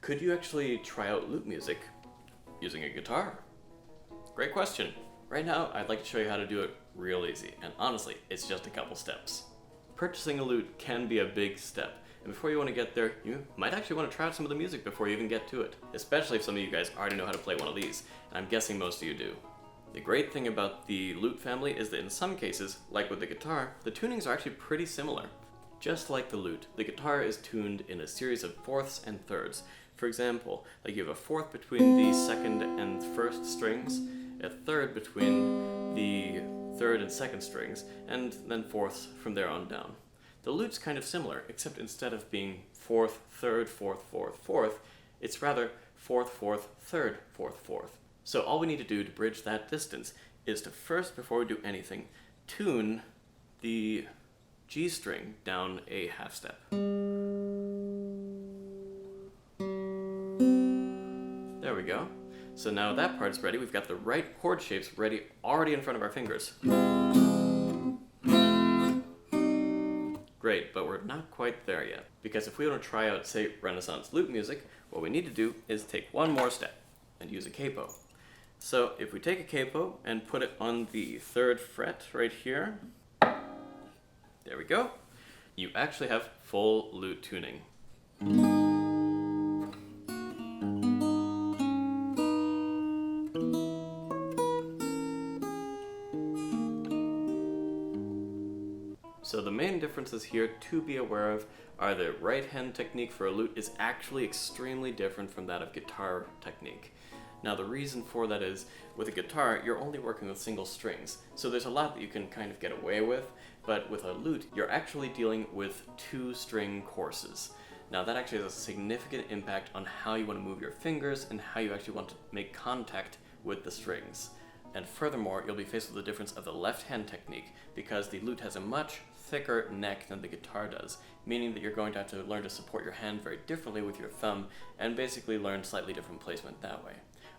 Could you actually try out lute music using a guitar? Great question. Right now, I'd like to show you how to do it real easy, and honestly, it's just a couple steps. Purchasing a lute can be a big step, and before you want to get there, you might actually want to try out some of the music before you even get to it, especially if some of you guys already know how to play one of these, and I'm guessing most of you do. The great thing about the lute family is that in some cases, like with the guitar, the tunings are actually pretty similar. Just like the lute, the guitar is tuned in a series of fourths and thirds. For example, like you have a fourth between the second and first strings, a third between the third and second strings, and then fourths from there on down. The lute's kind of similar, except instead of being fourth, third, fourth, fourth, fourth, it's rather fourth, fourth, third, fourth, fourth. So all we need to do to bridge that distance is to first, before we do anything, tune the G string down a half step. There we go. So now that part's ready, we've got the right chord shapes ready already in front of our fingers. Great, but we're not quite there yet. Because if we want to try out, say, Renaissance lute music, what we need to do is take one more step and use a capo. So if we take a capo and put it on the third fret right here, there we go, you actually have full lute tuning. So the main differences here to be aware of are the right hand technique for a lute is actually extremely different from that of guitar technique. Now the reason for that is, with a guitar, you're only working with single strings, so there's a lot that you can kind of get away with, but with a lute, you're actually dealing with two string courses. Now that actually has a significant impact on how you want to move your fingers and how you actually want to make contact with the strings. And furthermore, you'll be faced with the difference of the left hand technique, because the lute has a much thicker neck than the guitar does, meaning that you're going to have to learn to support your hand very differently with your thumb, and basically learn slightly different placement that way.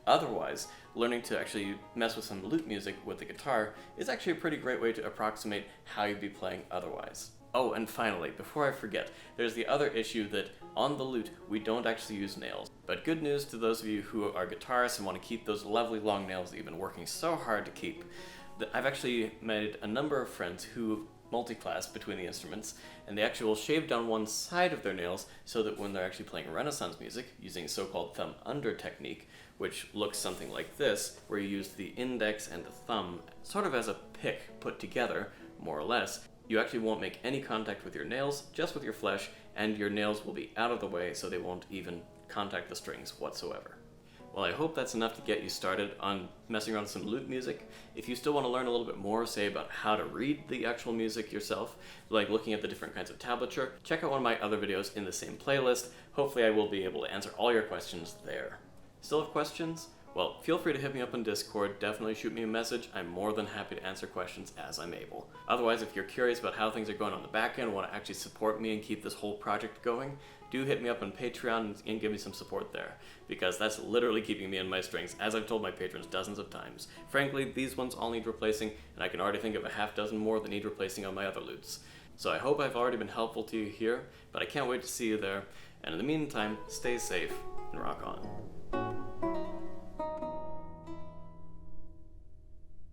Otherwise, learning to actually mess with some lute music with the guitar is actually a pretty great way to approximate how you'd be playing otherwise. Oh, and finally, before I forget, there's the other issue that on the lute, we don't actually use nails. But good news to those of you who are guitarists and want to keep those lovely long nails that you've been working so hard to keep. I've actually made a number of friends who multi-class between the instruments, and they actually will shave down one side of their nails so that when they're actually playing Renaissance music, using so-called thumb under technique, which looks something like this, where you use the index and the thumb sort of as a pick put together, more or less, you actually won't make any contact with your nails, just with your flesh, and your nails will be out of the way so they won't even contact the strings whatsoever. Well, I hope that's enough to get you started on messing around with some lute music. If you still want to learn a little bit more, say about how to read the actual music yourself, like looking at the different kinds of tablature, check out one of my other videos in the same playlist. Hopefully I will be able to answer all your questions there. Still have questions? Well, feel free to hit me up on Discord, definitely shoot me a message. I'm more than happy to answer questions as I'm able. Otherwise, if you're curious about how things are going on the back end and want to actually support me and keep this whole project going, do hit me up on Patreon and give me some support there, because that's literally keeping me in my strings, as I've told my patrons dozens of times. Frankly, these ones all need replacing, and I can already think of a half dozen more that need replacing on my other lutes. So I hope I've already been helpful to you here, but I can't wait to see you there, and in the meantime, stay safe and rock on.